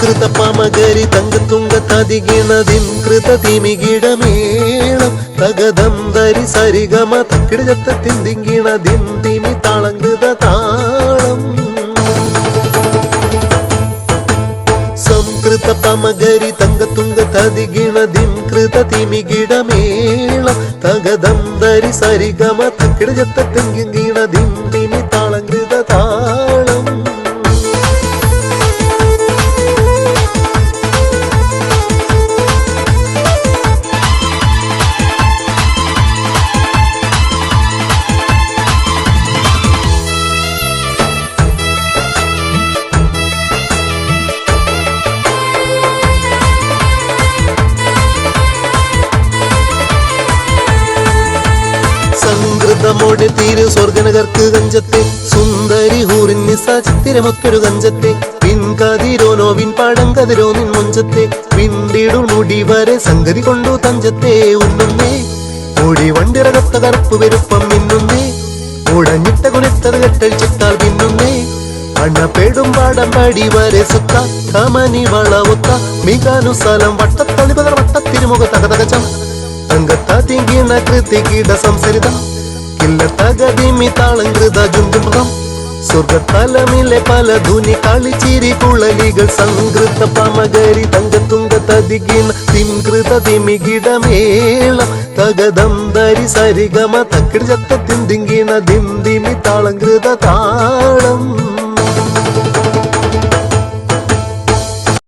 സംകൃത പമകരി തങ്കത്തുങ്ക തതികിണതിൻ കൃത തിമികിടമേളം തകതം ധരി സരിഗമ തക്കിടജത്ത തിങ്കിണതിൻ തിമി താളങ്കൃത താളം സംകൃത പമകരി തങ്കത്തുങ്ക തതികിണതിൻ കൃത തിമികിടമേളം തകതം ധരി സരിഗമ തക്കിടജത്ത തിങ്കിണതിൻ തിമി താളങ്കൃത താളം സംകൃതമോടെ തീരു സ്വർഗനകർക്ക് കഞ്ചത്തെ സുന്ദരി ഹൂറിൻ നിസാചിത്തിരമൊത്തൊരു കഞ്ചത്തെ പിൻകതിരോനോ വിൻപാടം കതിരോ നിൻ മുഞ്ചത്തെ പിണ്ടിടുൾ മുടി വരെ സംഗതി കൊണ്ടു തഞ്ചത്തെ ഉണ്ണുന്നേ ഓടി വണ്ടിറകത്ത കറുപ്പ് വെരുപ്പം മിന്നുന്നേ ഉടഞ്ഞിട്ട കുണിത്തത് കെട്ടഴിച്ചിട്ടാൽ പിന്നുന്നേ അണ്ണപ്പേടും പാടം പാടി വരെ സുത്ത കമനി വളവൊത്ത മികാനുസലം വട്ടത്തളിപതർ വട്ടത്തിരുമുഖ തകതകച്ചം തങ്കത്ത തിങ്കിണ കൃതികീട സംസരിതം കില്ലത്തകതിമി താളങ്കൃത ജുണ്ടുമൃതം സ്വർഗത്തലമിലെ പല ധുനി കളിച്ചിരി കുളലികൾ സംകൃത പമകരി തങ്കത്തുങ്ക തതികിണ തിൻകൃത തിമികിടമേളം തകതം ധരി സരിഗമ തക്കിടജത്ത തിങ്കിണ ദിന്തിമി താളങ്കൃത താളം